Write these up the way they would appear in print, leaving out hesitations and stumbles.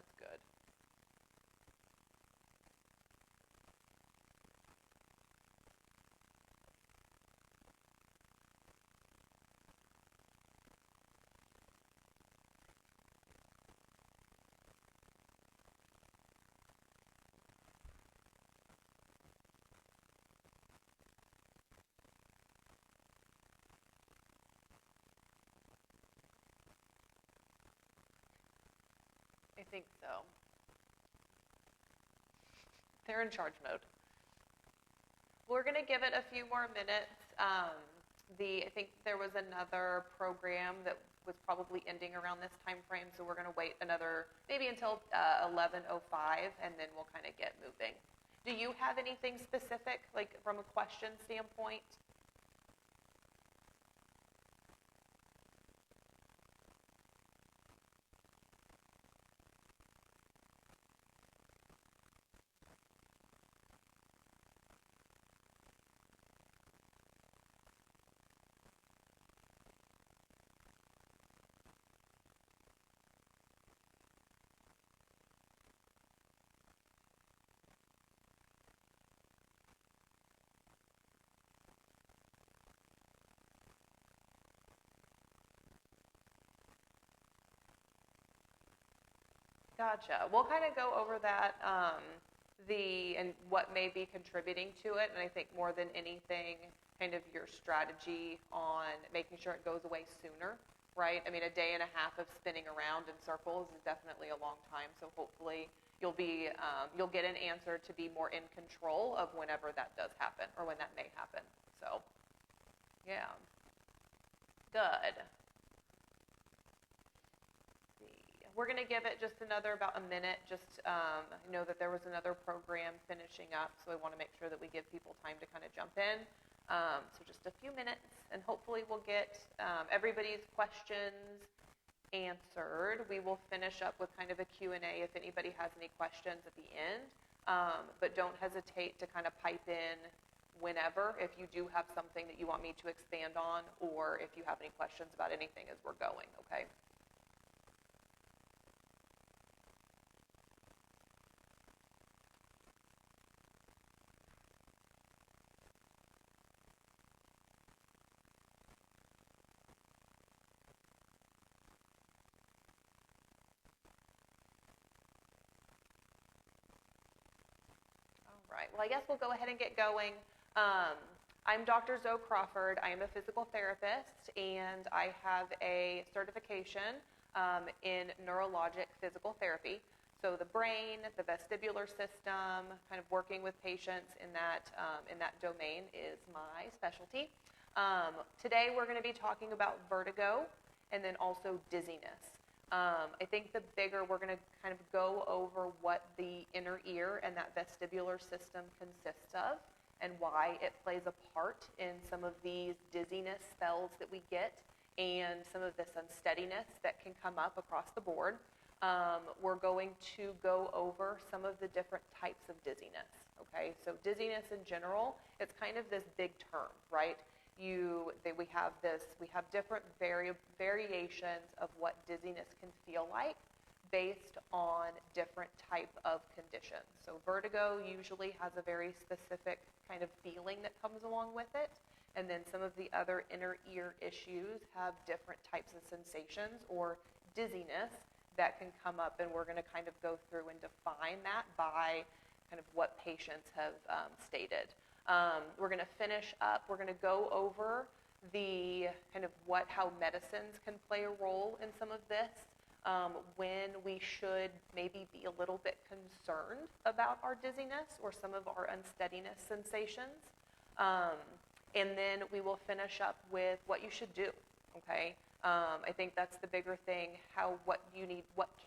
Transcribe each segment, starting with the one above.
That's good. I think so. They're in charge mode. We're going to give it a few more minutes. I think there was another program that was probably ending around this time frame, so we're going to wait maybe until 11:05, and then we'll kind of get moving. Do you have anything specific, like from a question standpoint? Gotcha. We'll kind of go over that, and what may be contributing to it, and I think more than anything, kind of your strategy on making sure it goes away sooner, right? I mean, a day and a half of spinning around in circles is definitely a long time, so hopefully you'll get an answer to be more in control of whenever that does happen, or when that may happen. So, yeah. Good. We're going to give it just about a minute. I know that there was another program finishing up, so I want to make sure that we give people time to kind of jump in. So just a few minutes, and hopefully we'll get everybody's questions answered. We will finish up with kind of a Q&A if anybody has any questions at the end, but don't hesitate to kind of pipe in whenever if you do have something that you want me to expand on, or if you have any questions about anything as we're going, okay? Right. Well, I guess we'll go ahead and get going. I'm Dr. Zoe Crawford. I am a physical therapist, and I have a certification in neurologic physical therapy. So the brain, the vestibular system, kind of working with patients in that domain is my specialty. Today we're going to be talking about vertigo and then also dizziness. I think we're going to kind of go over what the inner ear and that vestibular system consists of and why it plays a part in some of these dizziness spells that we get and some of this unsteadiness that can come up across the board. We're going to go over some of the different types of dizziness, okay? So dizziness in general, it's kind of this big term, right? We have different variations of what dizziness can feel like based on different type of conditions. So vertigo usually has a very specific kind of feeling that comes along with it, and then some of the other inner ear issues have different types of sensations or dizziness that can come up, and we're going to kind of go through and define that by kind of what patients have stated. We're going to finish up. We're going to go over the kind of how medicines can play a role in some of this, when we should maybe be a little bit concerned about our dizziness or some of our unsteadiness sensations. And then we will finish up with what you should do, okay? I think that's the bigger thing, what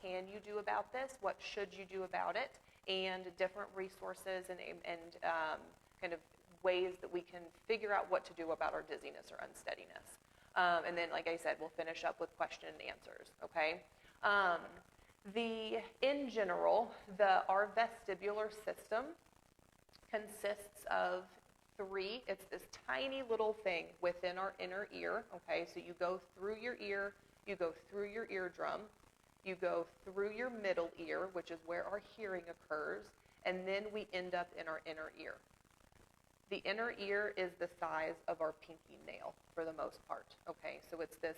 can you do about this, what should you do about it, and different resources and kind of ways that we can figure out what to do about our dizziness or unsteadiness. And then, like I said, we'll finish up with question and answers, okay? In general, our vestibular system consists of three. It's this tiny little thing within our inner ear, okay? So you go through your ear, you go through your eardrum, You go through your middle ear, which is where our hearing occurs, and then we end up in our inner ear. The inner ear is the size of our pinky nail for the most part, okay? So it's this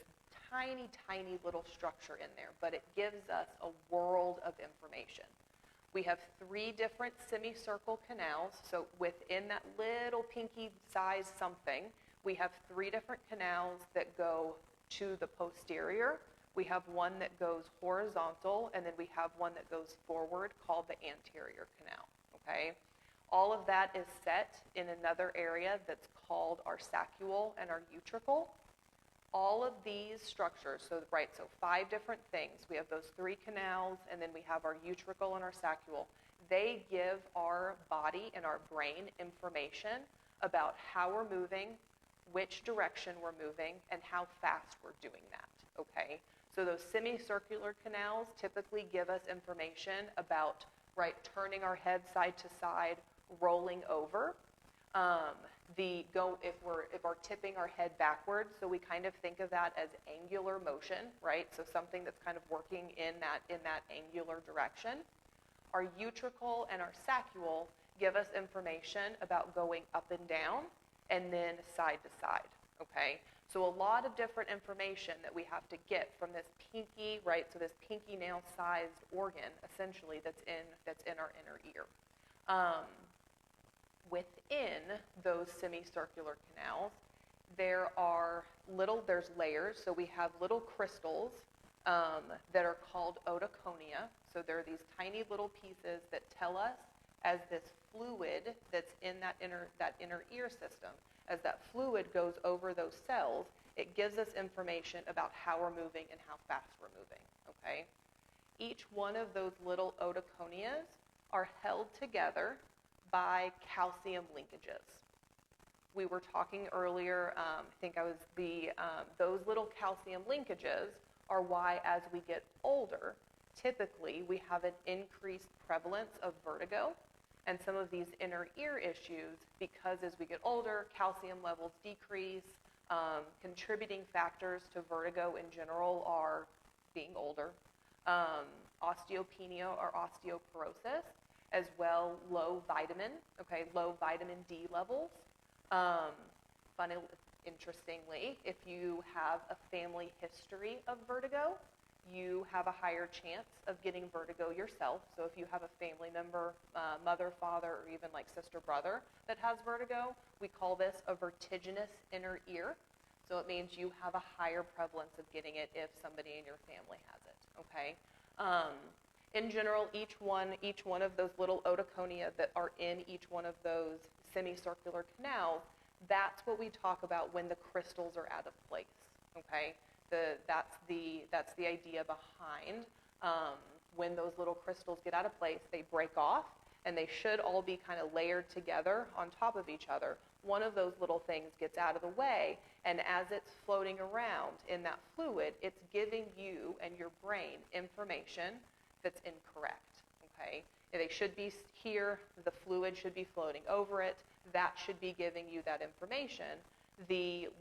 tiny, tiny little structure in there, but it gives us a world of information. We have 3 different semicircle canals, so within that little pinky-sized something, we have 3 different canals that go to the posterior. We have one that goes horizontal, and then we have one that goes forward called the anterior canal, okay? All of that is set in another area that's called our saccule and our utricle. All of these structures, so 5 different things. We have those 3 canals, and then we have our utricle and our saccule. They give our body and our brain information about how we're moving, which direction we're moving, and how fast we're doing that, okay? So those semicircular canals typically give us information about, turning our head side to side, rolling over. If we're tipping our head backwards, so we kind of think of that as angular motion, right? So something that's kind of working in that angular direction. Our utricle and our saccule give us information about going up and down and then side to side, okay? So a lot of different information that we have to get from this pinky, so this pinky nail-sized organ, essentially, that's in our inner ear. Within those semicircular canals, there's layers. So we have little crystals that are called otoconia. So there are these tiny little pieces that tell us, as this fluid that's in that inner ear system, as that fluid goes over those cells, it gives us information about how we're moving and how fast we're moving, okay? Each one of those little otoconias are held together by calcium linkages. We were talking earlier, those little calcium linkages are why, as we get older, typically we have an increased prevalence of vertigo and some of these inner ear issues, because as we get older, calcium levels decrease. Contributing factors to vertigo in general are being older, osteopenia or osteoporosis, as well low vitamin D levels. Interestingly, if you have a family history of vertigo, you have a higher chance of getting vertigo yourself. So if you have a family member, mother, father, or even sister, brother that has vertigo, we call this a vertiginous inner ear. So it means you have a higher prevalence of getting it if somebody in your family has it, okay? In general, each one of those little otoconia that are in each one of those semicircular canals, that's what we talk about when the crystals are out of place, okay? That's the idea behind when those little crystals get out of place, they break off, and they should all be kind of layered together on top of each other. One of those little things gets out of the way, and as it's floating around in that fluid, it's giving you and your brain information that's incorrect, okay? They should be here, the fluid should be floating over it, that should be giving you that information.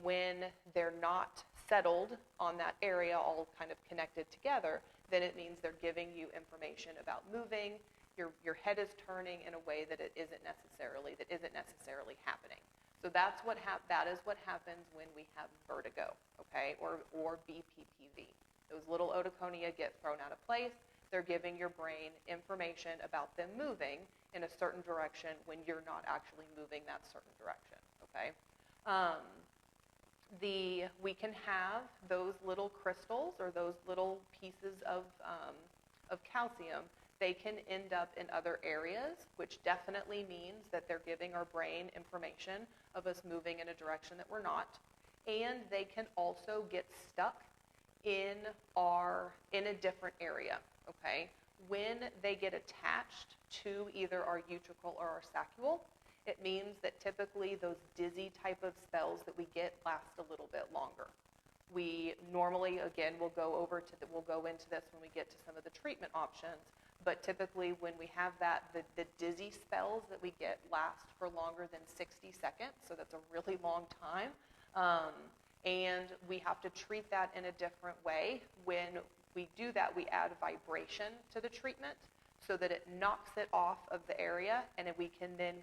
When they're not settled on that area, all kind of connected together, then it means they're giving you information about moving. Your head is turning in a way that isn't necessarily happening. So that is what happens when we have vertigo, okay, or Bppv. Those little otoconia get thrown out of place. They're giving your brain information about them moving in a certain direction when you're not actually moving that certain direction, okay? We can have those little crystals or those little pieces of calcium. They can end up in other areas, which definitely means that they're giving our brain information of us moving in a direction that we're not. And they can also get stuck in a different area, okay? When they get attached to either our utricle or our saccule, it means that typically those dizzy type of spells that we get last a little bit longer. We normally, again, we'll go into this when we get to some of the treatment options, but typically when we have that, the dizzy spells that we get last for longer than 60 seconds, so that's a really long time, and we have to treat that in a different way when we do that, we add vibration to the treatment so that it knocks it off of the area, and we can then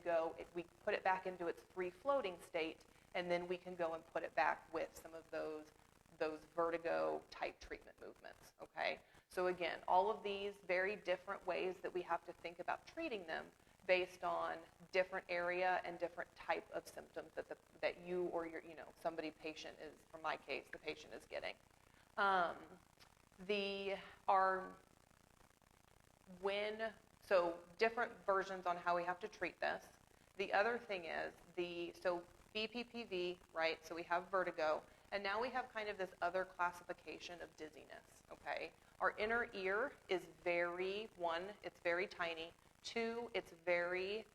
we put it back into its free floating state, and then we can go and put it back with some of those vertigo type treatment movements, okay? So again, all of these very different ways that we have to think about treating them based on different area and different type of symptoms that you or your, patient is, for my case, the patient is getting. So different versions on how we have to treat this. The other thing is Bppv, right? So we have vertigo, and now we have kind of this other classification of dizziness, okay? Our inner ear is it's very tiny. 2, it's very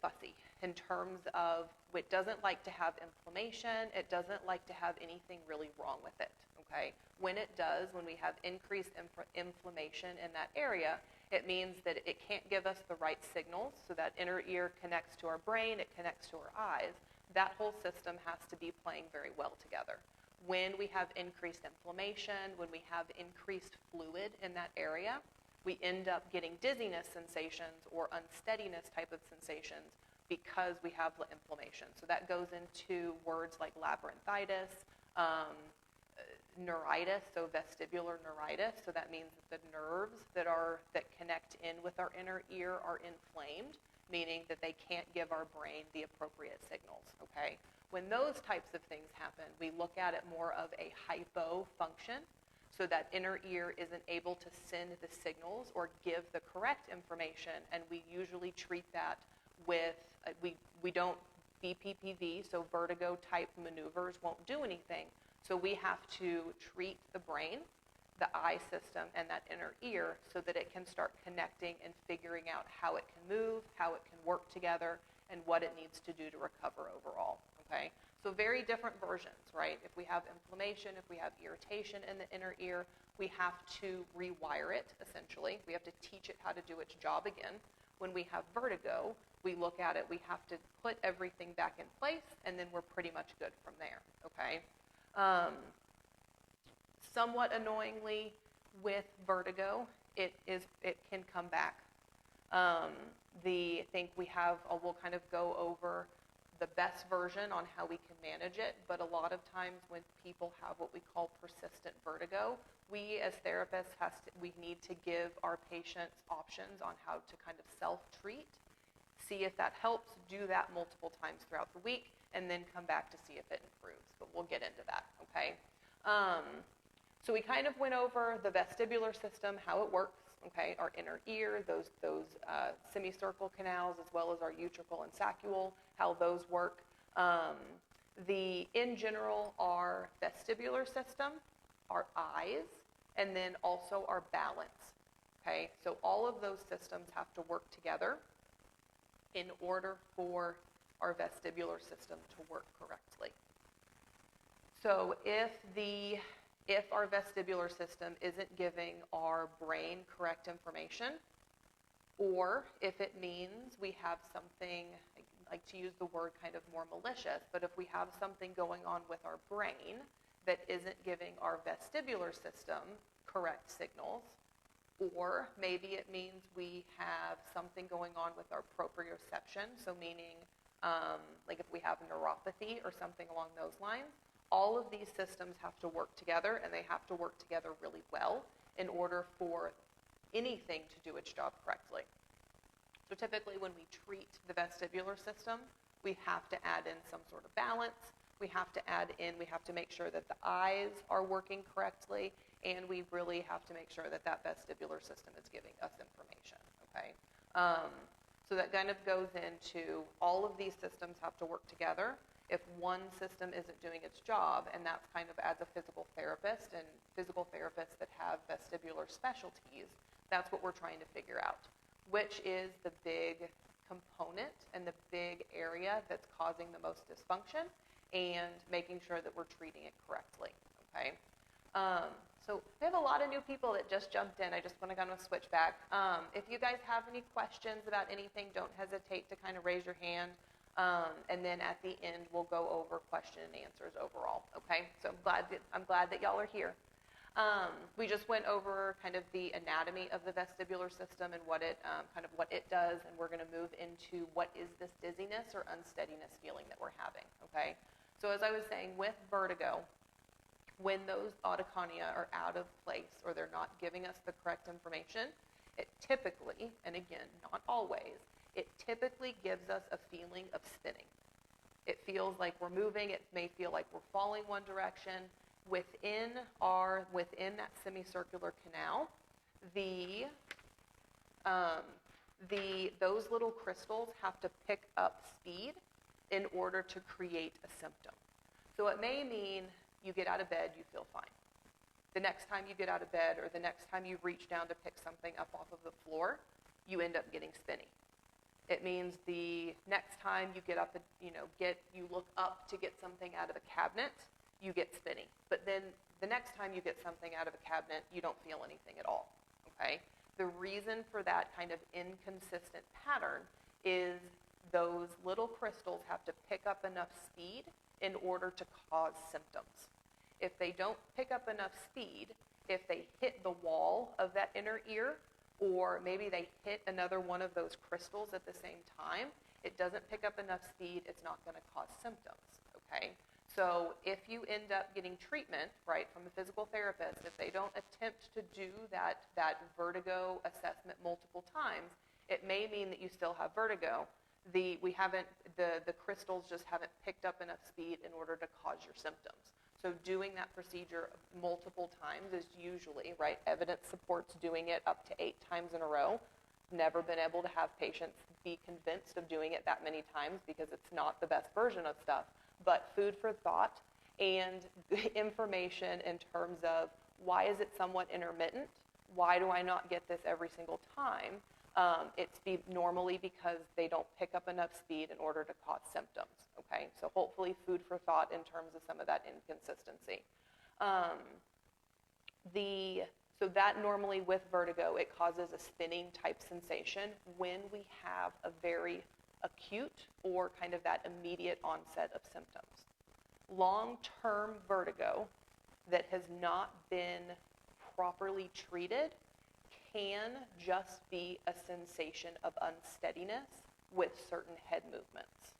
fussy in terms of it doesn't like to have inflammation. It doesn't like to have anything really wrong with it, okay? When it does, when we have increased inflammation in that area, it means that it can't give us the right signals. So that inner ear connects to our brain, it connects to our eyes. That whole system has to be playing very well together. When we have increased inflammation, when we have increased fluid in that area, we end up getting dizziness sensations or unsteadiness type of sensations because we have inflammation. So that goes into words like labyrinthitis, neuritis, so vestibular neuritis. So that means that the nerves that connect in with our inner ear are inflamed, meaning that they can't give our brain the appropriate signals, okay? When those types of things happen, we look at it more of a hypo function. So that inner ear isn't able to send the signals or give the correct information, and we usually treat that with, we don't Bppv, so vertigo type maneuvers won't do anything. So we have to treat the brain, the eye system, and that inner ear so that it can start connecting and figuring out how it can move, how it can work together, and what it needs to do to recover overall, okay? So very different versions, right? If we have inflammation, if we have irritation in the inner ear, we have to rewire it, essentially. We have to teach it how to do its job again. When we have vertigo, we look at it, we have to put everything back in place, and then we're pretty much good from there, okay? Somewhat annoyingly, with vertigo, it can come back. We'll kind of go over the best version on how we can manage it, but a lot of times when people have what we call persistent vertigo, we as therapists we need to give our patients options on how to kind of self-treat, see if that helps, do that multiple times throughout the week, and then come back to see if it improves, but we'll get into that, okay? So we kind of went over the vestibular system, how it works, okay? Our inner ear, those semicircle canals, as well as our utricle and saccule, how those work. In general, our vestibular system, our eyes, and then also our balance, okay? So all of those systems have to work together in order for our vestibular system to work correctly. So if our vestibular system isn't giving our brain correct information, or if it means we have something, I like to use the word kind of more malicious, but if we have something going on with our brain that isn't giving our vestibular system correct signals, or maybe it means we have something going on with our proprioception, so meaning like if we have neuropathy or something along those lines, all of these systems have to work together, and they have to work together really well in order for anything to do its job correctly. So typically when we treat the vestibular system, we have to add in some sort of balance. We have to make sure that the eyes are working correctly, and we really have to make sure that that vestibular system is giving us information, okay? So that kind of goes into all of these systems have to work together. If one system isn't doing its job, and that's kind of as a physical therapist and physical therapists that have vestibular specialties, that's what we're trying to figure out. Which is the big component and the big area that's causing the most dysfunction, and making sure that we're treating it correctly, okay? So we have a lot of new people that just jumped in. I just want to kind of switch back. If you guys have any questions about anything, don't hesitate to kind of raise your hand. And then at the end, we'll go over question and answers overall, okay? So I'm glad that y'all are here. We just went over kind of the anatomy of the vestibular system and what it what it does, and we're going to move into what is this dizziness or unsteadiness feeling that we're having. Okay, so as I was saying, with vertigo, when those autoconia are out of place or they're not giving us the correct information, it typically, and again, not always, it typically gives us a feeling of spinning. It feels like we're moving. It may feel like we're falling one direction. Within that semicircular canal, those little crystals have to pick up speed in order to create a symptom. So it may mean you get out of bed, you feel fine. The next time you get out of bed or the next time you reach down to pick something up off of the floor, you end up getting spinny. It means the next time you get up, you look up to get something out of a cabinet, you get spinny. But then the next time you get something out of a cabinet, you don't feel anything at all, okay? The reason for that kind of inconsistent pattern is those little crystals have to pick up enough speed in order to cause symptoms. If they don't pick up enough speed, if they hit the wall of that inner ear, or maybe they hit another one of those crystals at the same time, it doesn't pick up enough speed, it's not going to cause symptoms, okay? So if you end up getting treatment, right, from a physical therapist, if they don't attempt to do that vertigo assessment multiple times, it may mean that you still have vertigo. The crystals just haven't picked up enough speed in order to cause your symptoms. So doing that procedure multiple times is usually, right, evidence supports doing it up to 8 times in a row. Never been able to have patients be convinced of doing it that many times because it's not the best version of stuff. But food for thought and information in terms of why is it somewhat intermittent? Why do I not get this every single time? It's normally because they don't pick up enough speed in order to cause symptoms, okay? So hopefully food for thought in terms of some of that inconsistency. So that normally with vertigo, it causes a spinning type sensation when we have a very acute or kind of that immediate onset of symptoms. Long-term vertigo that has not been properly treated can just be a sensation of unsteadiness with certain head movements,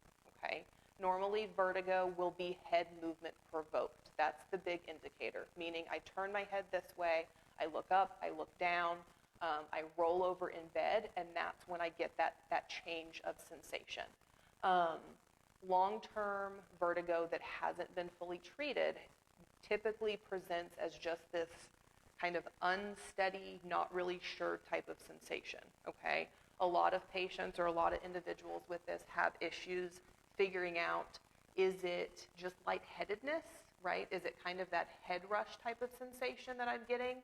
okay? Normally, vertigo will be head movement provoked. That's the big indicator, meaning I turn my head this way, I look up, I look down, I roll over in bed, and that's when I get that change of sensation. Long-term vertigo that hasn't been fully treated typically presents as just this kind of unsteady, not really sure type of sensation, okay? A lot of patients or a lot of individuals with this have issues figuring out, is it just lightheadedness, right? Is it kind of that head rush type of sensation that I'm getting?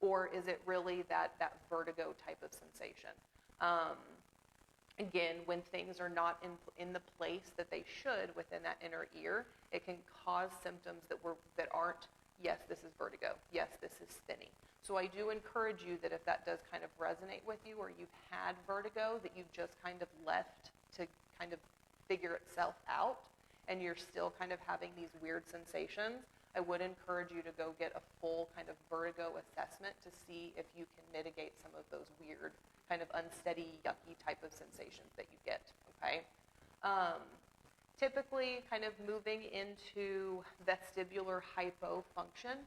Or is it really that vertigo type of sensation? Again, when things are not in the place that they should within that inner ear, it can cause symptoms that aren't, yes, this is vertigo, yes, this is spinning. So I do encourage you that if that does kind of resonate with you, or you've had vertigo that you've just kind of left to kind of figure itself out, and you're still kind of having these weird sensations, I would encourage you to go get a full kind of vertigo assessment to see if you can mitigate some of those weird kind of unsteady, yucky type of sensations that you get, okay? Typically, kind of moving into vestibular hypofunction,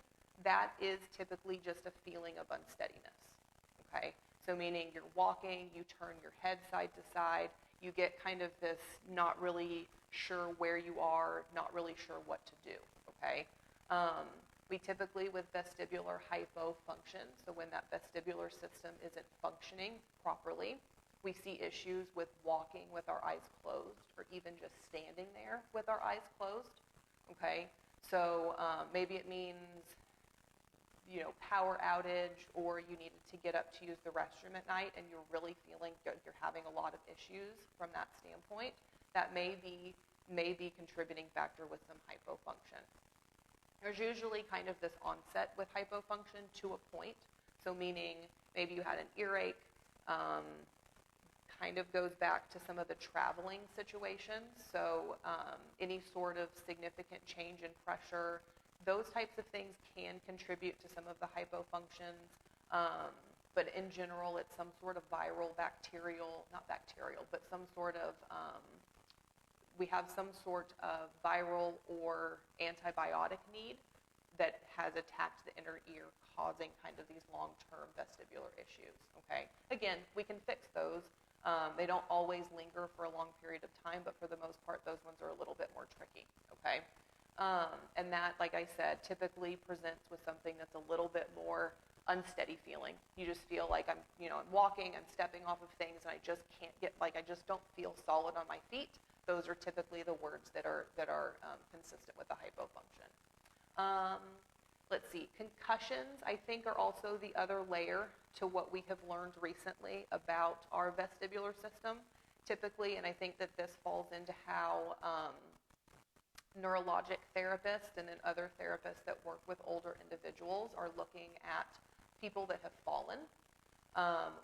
that is typically just a feeling of unsteadiness, okay? So meaning you're walking, you turn your head side to side, you get kind of this not really sure where you are, not really sure what to do, okay? We typically, with vestibular hypofunction, so when that vestibular system isn't functioning properly, we see issues with walking with our eyes closed, or even just standing there with our eyes closed, okay? So maybe it means, power outage, or you needed to get up to use the restroom at night and you're really feeling you're having a lot of issues from that standpoint. That may be contributing factor with some hypofunction. There's usually kind of this onset with hypofunction to a point. So meaning maybe you had an earache, kind of goes back to some of the traveling situations. So any sort of significant change in pressure, those types of things can contribute to some of the hypofunctions, but in general, it's some sort of viral, bacterial, not bacterial, but some sort of, we have some sort of viral or antibiotic need that has attacked the inner ear, causing kind of these long-term vestibular issues, okay? Again, we can fix those. They don't always linger for a long period of time, but for the most part, those ones are a little bit more tricky, okay? And that, like I said, typically presents with something that's a little bit more unsteady feeling. You just feel like I'm walking, I'm stepping off of things, and I just can't get, I just don't feel solid on my feet. Those are typically the words that are consistent with the hypofunction. Let's see, concussions, I think, are also the other layer to what we have learned recently about our vestibular system, typically, and I think that this falls into how neurologic therapists and then other therapists that work with older individuals are looking at people that have fallen.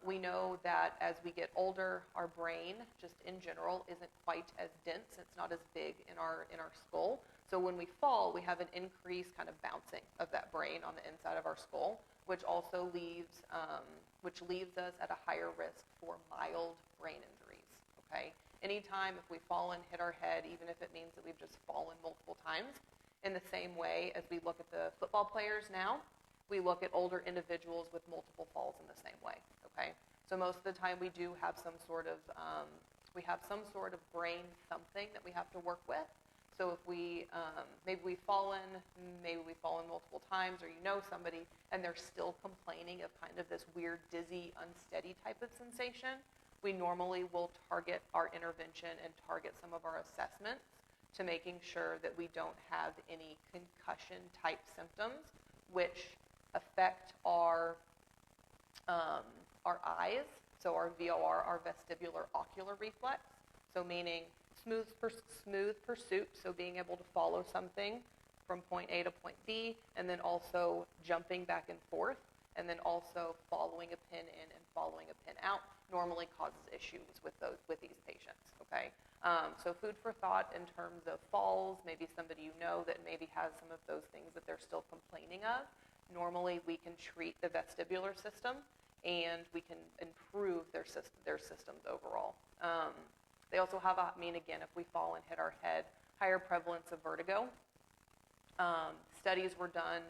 We know that as we get older, our brain, just in general, isn't quite as dense. It's not as big in our skull. So when we fall, we have an increased kind of bouncing of that brain on the inside of our skull, which also leaves us at a higher risk for mild brain injuries. Okay. Anytime if we fall and hit our head, even if it means that we've just fallen multiple times, in the same way as we look at the football players now, we look at older individuals with multiple falls in the same way, okay? So most of the time we do have some sort of, brain something that we have to work with. So if maybe we've fallen multiple times, or somebody, and they're still complaining of kind of this weird, dizzy, unsteady type of sensation, we normally will target our intervention and target some of our assessments to making sure that we don't have any concussion-type symptoms, which affect our eyes, so our VOR, our vestibular ocular reflex, so meaning smooth pursuit, so being able to follow something from point A to point B, and then also jumping back and forth, and then also following a pin in and following a pin out normally causes issues with these patients, okay? So food for thought in terms of falls, maybe somebody that maybe has some of those things that they're still complaining of. Normally we can treat the vestibular system and we can improve their systems overall. They also have, again, if we fall and hit our head, higher prevalence of vertigo. Studies were done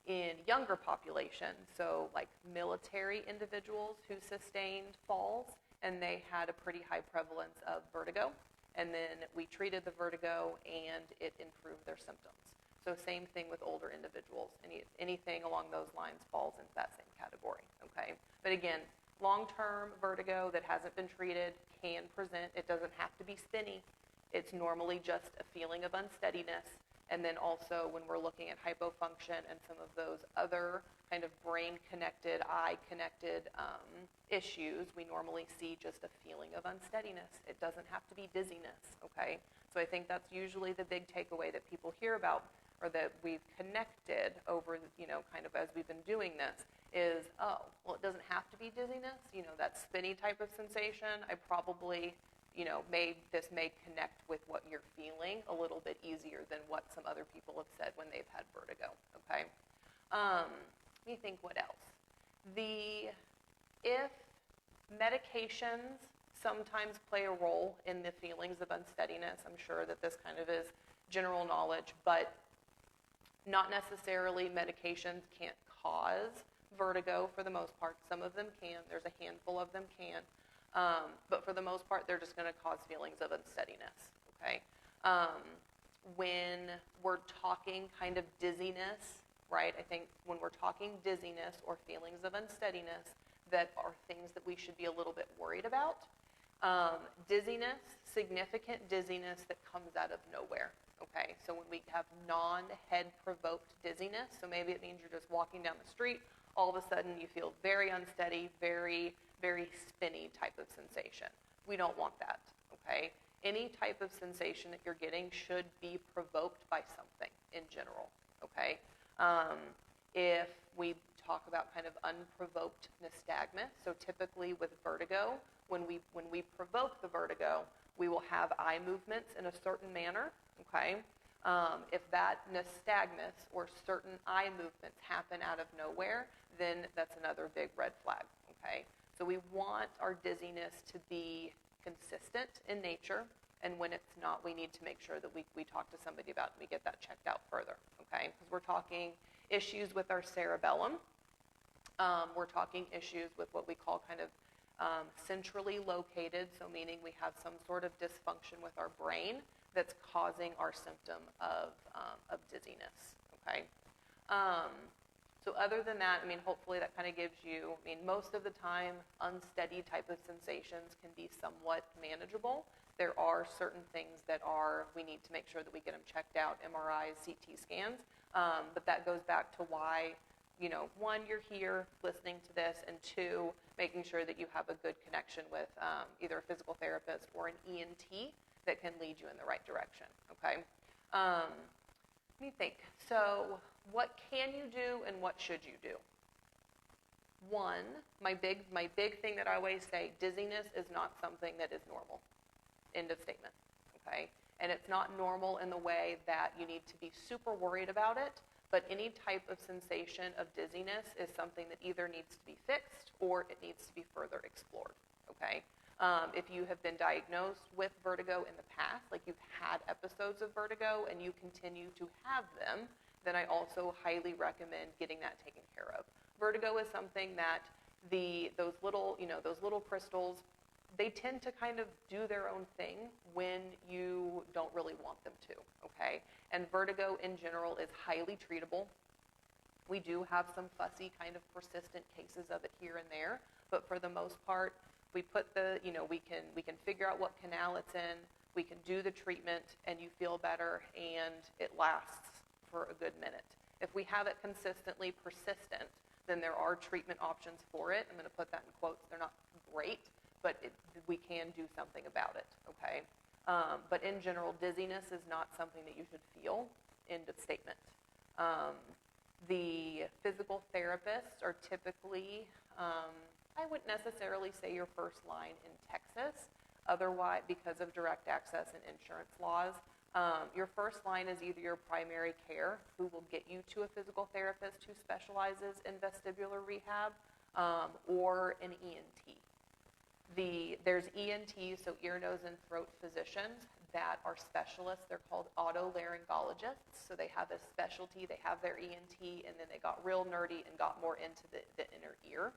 in younger populations, so like military individuals who sustained falls, and they had a pretty high prevalence of vertigo. And then we treated the vertigo and it improved their symptoms. So same thing with older individuals. Anything along those lines falls into that same category, okay? But again, long-term vertigo that hasn't been treated can present. It doesn't have to be spinny. It's normally just a feeling of unsteadiness. And then also when we're looking at hypofunction and some of those other kind of brain-connected, eye-connected issues, we normally see just a feeling of unsteadiness. It doesn't have to be dizziness, okay? So I think that's usually the big takeaway that people hear about, or that we've connected over, kind of as we've been doing this, is, oh, well, it doesn't have to be dizziness, that spinny type of sensation. I probably, this may connect with what you're feeling a little bit easier than what some other people have said when they've had vertigo, okay? Let me think what else. If medications sometimes play a role in the feelings of unsteadiness, I'm sure that this kind of is general knowledge, but not necessarily medications can't cause vertigo for the most part. Some of them can. There's a handful of them can. But for the most part, they're just going to cause feelings of unsteadiness, okay? When we're talking kind of dizziness, right, I think when we're talking dizziness or feelings of unsteadiness, that are things that we should be a little bit worried about. Dizziness, significant dizziness that comes out of nowhere, okay? So when we have non-head provoked dizziness, so maybe it means you're just walking down the street, all of a sudden you feel very unsteady, very, very spinny type of sensation. We don't want that, okay? Any type of sensation that you're getting should be provoked by something in general, okay? If we talk about kind of unprovoked nystagmus, so typically with vertigo, when we provoke the vertigo, we will have eye movements in a certain manner, okay? If that nystagmus or certain eye movements happen out of nowhere, then that's another big red flag, okay? So we want our dizziness to be consistent in nature, and when it's not, we need to make sure that we talk to somebody about it and we get that checked out further, okay? Because we're talking issues with our cerebellum. We're talking issues with what we call kind of centrally located, so meaning we have some sort of dysfunction with our brain that's causing our symptom of dizziness, okay? So other than that, I mean, hopefully that kind of gives you, I mean, most of the time, unsteady type of sensations can be somewhat manageable. There are certain things that we need to make sure that we get them checked out, MRIs, CT scans, but that goes back to why, you know, one, you're here listening to this, and two, making sure that you have a good connection with either a physical therapist or an ENT that can lead you in the right direction, okay? Let me think. So what can you do and what should you do? One, my big thing that I always say, dizziness is not something that is normal. End of statement, okay? And it's not normal in the way that you need to be super worried about it, but any type of sensation of dizziness is something that either needs to be fixed or it needs to be further explored, okay? If you have been diagnosed with vertigo in the past, like you've had episodes of vertigo and you continue to have them, then I also highly recommend getting that taken care of. Vertigo is something that those little crystals, they tend to kind of do their own thing when you don't really want them to, okay? And vertigo in general is highly treatable. We do have some fussy kind of persistent cases of it here and there, but for the most part, we put we can figure out what canal it's in, we can do the treatment, and you feel better, and it lasts for a good minute. If we have it consistently persistent, then there are treatment options for it. I'm going to put that in quotes. They're not great, but we can do something about it, okay? But in general, dizziness is not something that you should feel. End of statement. The physical therapists are typically, I wouldn't necessarily say your first line in Texas, otherwise because of direct access and insurance laws. Your first line is either your primary care, who will get you to a physical therapist who specializes in vestibular rehab, or an ENT. There's ENTs, so ear, nose, and throat physicians that are specialists. They're called otolaryngologists. So they have a specialty, they have their ENT, and then they got real nerdy and got more into the inner ear.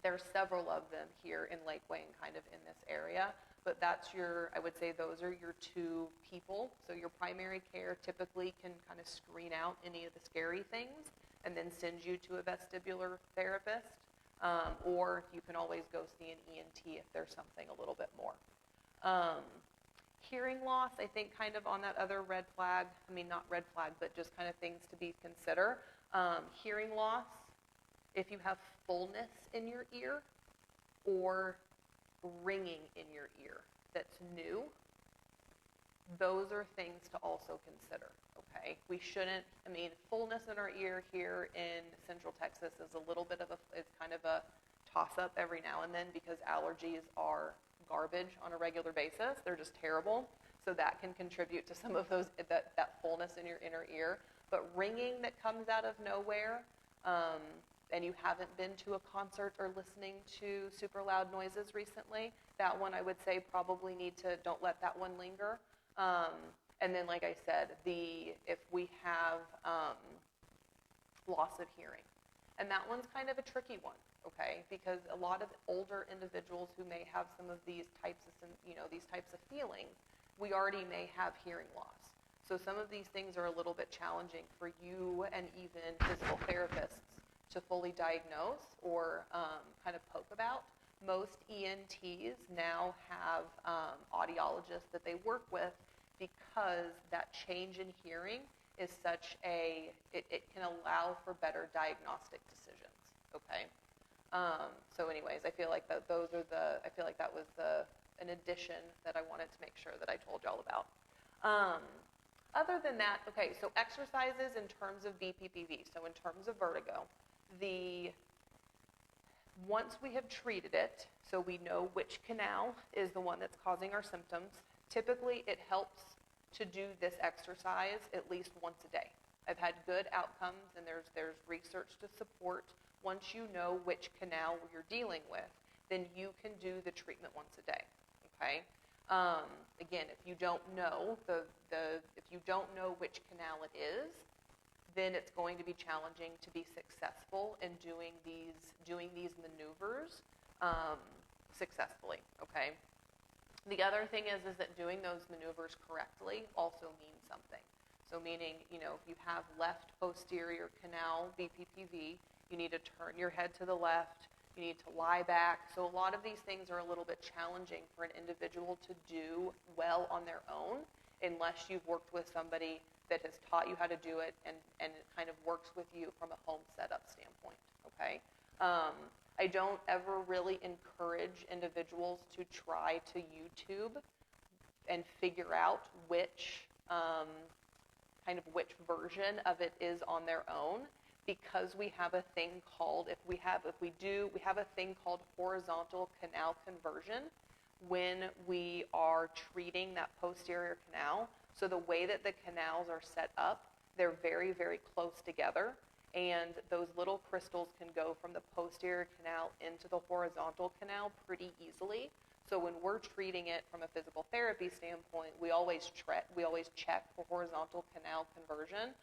There's several of them here in Lakeway and kind of in this area, but I would say those are your two people. So your primary care typically can kind of screen out any of the scary things and then send you to a vestibular therapist. Or you can always go see an ENT if there's something a little bit more. Hearing loss, I think kind of on that other red flag, I mean not red flag, but just kind of things to consider. Hearing loss, if you have fullness in your ear or ringing in your ear that's new, those are things to also consider. Okay, we shouldn't, fullness in our ear here in Central Texas is a little bit of it's kind of a toss-up every now and then because allergies are garbage on a regular basis. They're just terrible. So that can contribute to some of those, that fullness in your inner ear. But ringing that comes out of nowhere, and you haven't been to a concert or listening to super loud noises recently, that one I would say probably don't let that one linger. And then, like I said, if we have loss of hearing, and that one's kind of a tricky one, okay? Because a lot of older individuals who may have some of these types of feelings, we already may have hearing loss. So some of these things are a little bit challenging for you and even physical therapists to fully diagnose or kind of poke about. Most ENTs now have audiologists that they work with because that change in hearing is it can allow for better diagnostic decisions, okay? So anyways, I feel like that was an addition that I wanted to make sure that I told y'all about. Other than that, okay, so exercises in terms of Bppv, so in terms of vertigo, once we have treated it, so we know which canal is the one that's causing our symptoms, typically it helps to do this exercise at least once a day. I've had good outcomes, and there's research to support once you know which canal you're dealing with, then you can do the treatment once a day. Okay. Again, if you don't know if you don't know which canal it is, then it's going to be challenging to be successful in doing these maneuvers successfully. Okay. The other thing is that doing those maneuvers correctly also means something. So meaning, if you have left posterior canal Bppv, you need to turn your head to the left. You need to lie back. So a lot of these things are a little bit challenging for an individual to do well on their own unless you've worked with somebody that has taught you how to do it and it kind of works with you from a home setup standpoint, okay? I don't ever really encourage individuals to try to YouTube and figure out which version of it is on their own, because we have a thing called, we have a thing called horizontal canal conversion when we are treating that posterior canal. So the way that the canals are set up, they're very, very close together, and those little crystals can go from the posterior canal into the horizontal canal pretty easily. So when we're treating it from a physical therapy standpoint, we always check for horizontal canal conversion.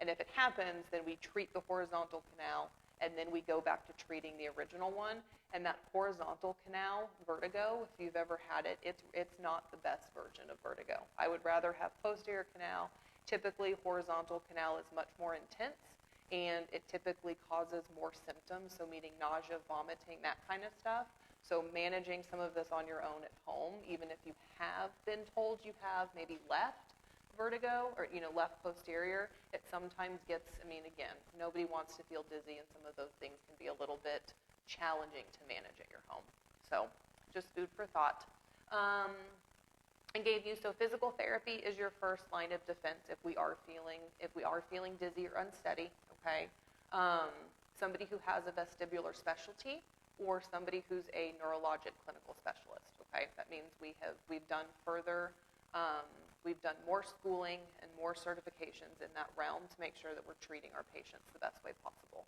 And if it happens, then we treat the horizontal canal, and then we go back to treating the original one. And that horizontal canal, vertigo, if you've ever had it, it's not the best version of vertigo. I would rather have posterior canal. Typically, horizontal canal is much more intense, and it typically causes more symptoms, so meaning nausea, vomiting, that kind of stuff. So managing some of this on your own at home, even if you have been told you have maybe left vertigo or left posterior, it sometimes gets, again, nobody wants to feel dizzy, and some of those things can be a little bit challenging to manage at your home. So just food for thought. So physical therapy is your first line of defense if we are feeling dizzy or unsteady. Okay, somebody who has a vestibular specialty or somebody who's a neurologic clinical specialist. Okay, that means we've done more schooling and more certifications in that realm to make sure that we're treating our patients the best way possible.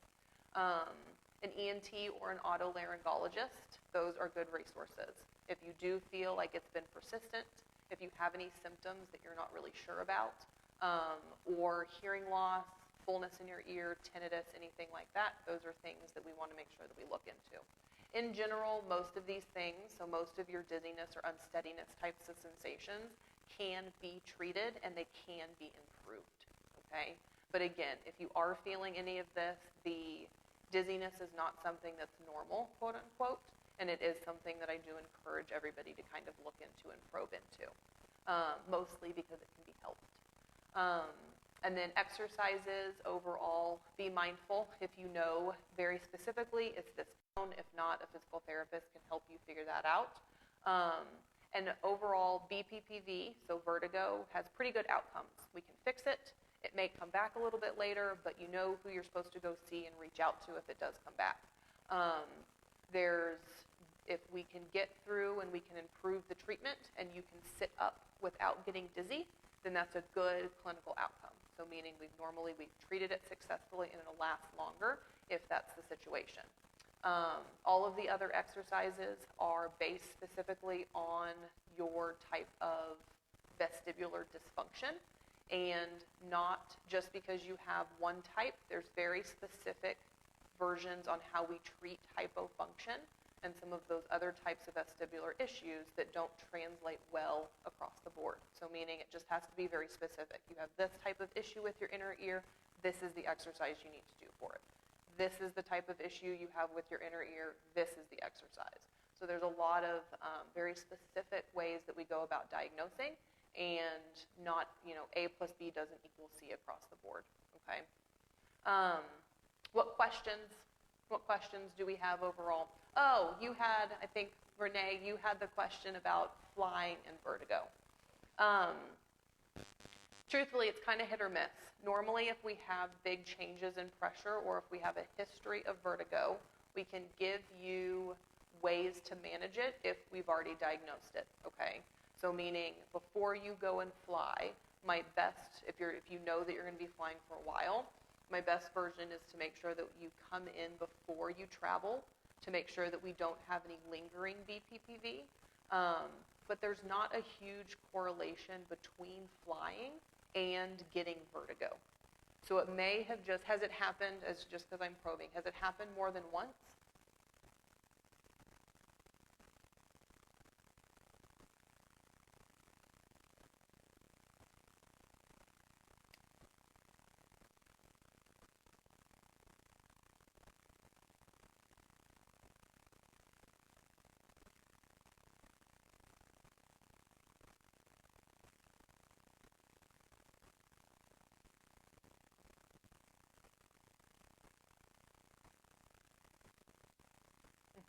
An ENT or an otolaryngologist, those are good resources. If you do feel like it's been persistent, if you have any symptoms that you're not really sure about, or hearing loss, fullness in your ear, tinnitus, anything like that, those are things that we want to make sure that we look into. In general, most of these things, so most of your dizziness or unsteadiness types of sensations can be treated and they can be improved, okay? But again, if you are feeling any of this, the dizziness is not something that's normal, quote unquote, and it is something that I do encourage everybody to kind of look into and probe into, mostly because it can be helped. And then exercises overall, be mindful. If you know very specifically it's this bone, if not, a physical therapist can help you figure that out. And overall, Bppv, so vertigo, has pretty good outcomes. We can fix it. It may come back a little bit later, but you know who you're supposed to go see and reach out to if it does come back. If we can get through and we can improve the treatment and you can sit up without getting dizzy, then that's a good clinical outcome. So meaning we've treated it successfully and it'll last longer if that's the situation. All of the other exercises are based specifically on your type of vestibular dysfunction, and not just because you have one type. There's very specific versions on how we treat hypofunction and some of those other types of vestibular issues that don't translate well across the board. So meaning it just has to be very specific. You have this type of issue with your inner ear, this is the exercise you need to do for it. This is the type of issue you have with your inner ear, this is the exercise. So there's a lot of very specific ways that we go about diagnosing, and not, A plus B doesn't equal C across the board, okay? What questions do we have overall? Oh, you had, I think, Renee, you had the question about flying and vertigo. Truthfully, it's kind of hit or miss. Normally, if we have big changes in pressure or if we have a history of vertigo, we can give you ways to manage it if we've already diagnosed it, okay? So meaning before you go and fly, my best, if you know that you're going to be flying for a while, my best version is to make sure that you come in before you travel to make sure that we don't have any lingering Bppv. But there's not a huge correlation between flying and getting vertigo. So it may have has it happened, as just because I'm probing, has it happened more than once?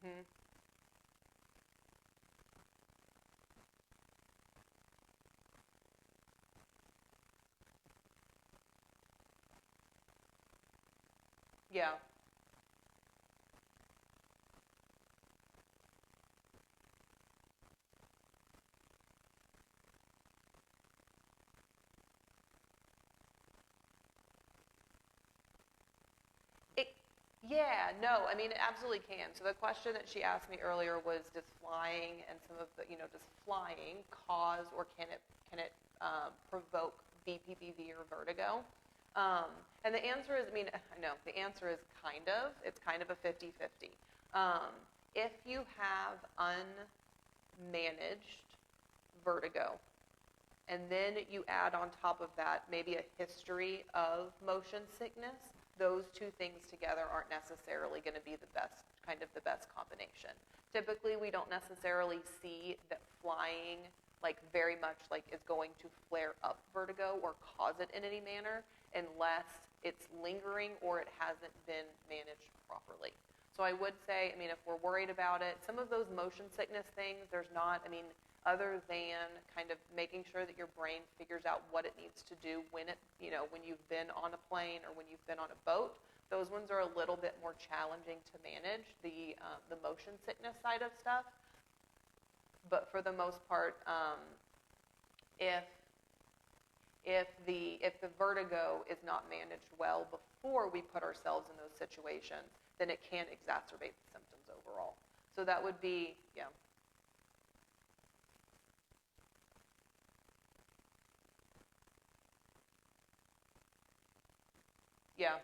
Mm-hmm. Yeah. Yeah, no, I mean, it absolutely can. So the question that she asked me earlier was, does flying and some of the, does flying cause or can it provoke Bppv or vertigo? And the answer is, the answer is kind of. It's kind of a 50-50. If you have unmanaged vertigo, and then you add on top of that maybe a history of motion sickness, those two things together aren't necessarily going to be the best combination. Typically, we don't necessarily see that flying very much is going to flare up vertigo or cause it in any manner unless it's lingering or it hasn't been managed properly. So I would say, if we're worried about it, some of those motion sickness things, there's not, other than kind of making sure that your brain figures out what it needs to do when you've been on a plane or when you've been on a boat, those ones are a little bit more challenging to manage, the motion sickness side of stuff. But for the most part, if the vertigo is not managed well before we put ourselves in those situations, then it can exacerbate the symptoms overall. So that would be, yeah. Yeah.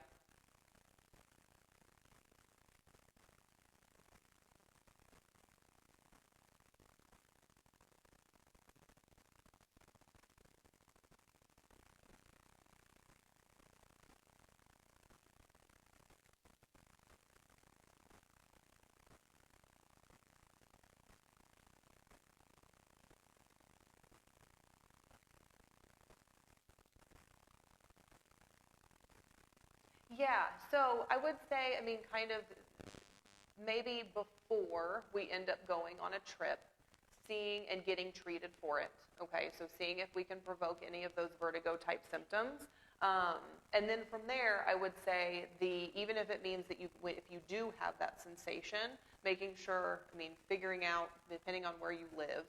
Yeah, so I would say, kind of maybe before we end up going on a trip, seeing and getting treated for it, okay? So seeing if we can provoke any of those vertigo type symptoms. And then from there, I would say even if it means that if you do have that sensation, making sure, figuring out, depending on where you live,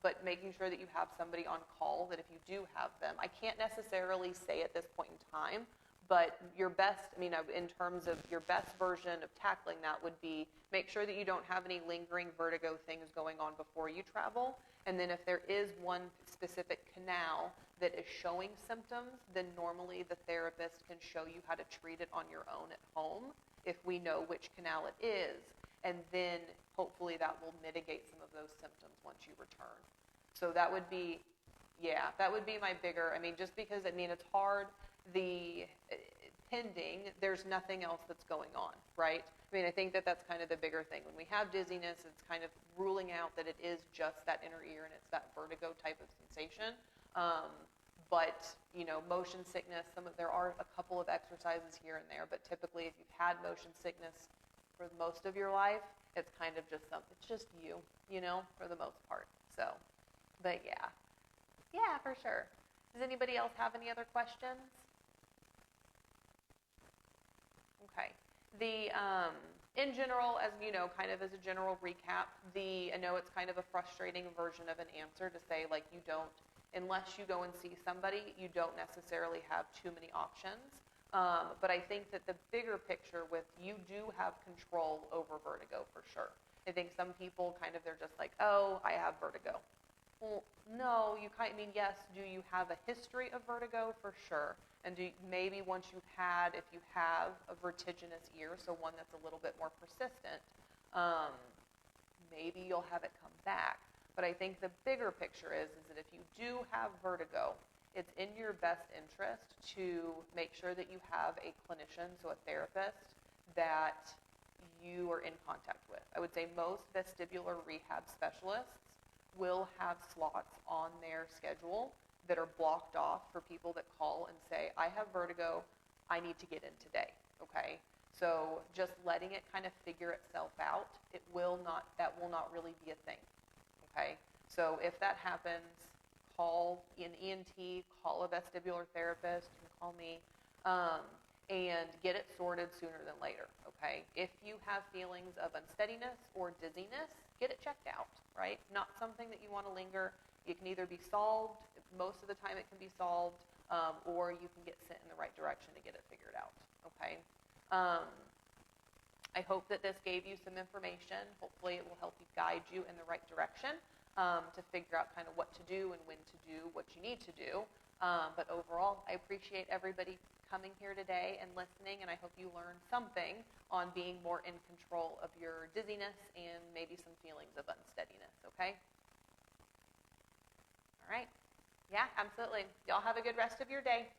but making sure that you have somebody on call that if you do have them, I can't necessarily say at this point in time, but your best, in terms of your best version of tackling that would be make sure that you don't have any lingering vertigo things going on before you travel. And then if there is one specific canal that is showing symptoms, then normally the therapist can show you how to treat it on your own at home if we know which canal it is. And then hopefully that will mitigate some of those symptoms once you return. So that would be, that would be my bigger, just because, it's hard. Pending, there's nothing else that's going on, right? I think that's kind of the bigger thing. When we have dizziness, it's kind of ruling out that it is just that inner ear and it's that vertigo type of sensation. But, motion sickness, there are a couple of exercises here and there, but typically if you've had motion sickness for most of your life, it's kind of just it's just you, for the most part. So, but yeah, for sure. Does anybody else have any other questions? Okay. in general, as you know, kind of as a general recap, I know it's kind of a frustrating version of an answer to say, like, unless you go and see somebody, you don't necessarily have too many options. But I think that the bigger picture with you do have control over vertigo for sure. I think some people they're just like, oh, I have vertigo. Well, no, yes, do you have a history of vertigo? For sure. And maybe once if you have a vertiginous ear, so one that's a little bit more persistent, maybe you'll have it come back. But I think the bigger picture is that if you do have vertigo, it's in your best interest to make sure that you have a clinician, so a therapist, that you are in contact with. I would say most vestibular rehab specialists will have slots on their schedule that are blocked off for people that call and say, I have vertigo, I need to get in today, okay? So just letting it kind of figure itself out, that will not really be a thing, okay? So if that happens, call an ENT, call a vestibular therapist, you can call me, and get it sorted sooner than later, okay? If you have feelings of unsteadiness or dizziness, get it checked out, right? Not something that you want to linger. It can either be solved, most of the time it can be solved, or you can get sent in the right direction to get it figured out, okay? I hope that this gave you some information. Hopefully it will help you guide you in the right direction to figure out kind of what to do and when to do what you need to do. But overall, I appreciate everybody coming here today and listening, and I hope you learned something on being more in control of your dizziness and maybe some feelings of unsteadiness, okay? All right. Yeah, absolutely. Y'all have a good rest of your day.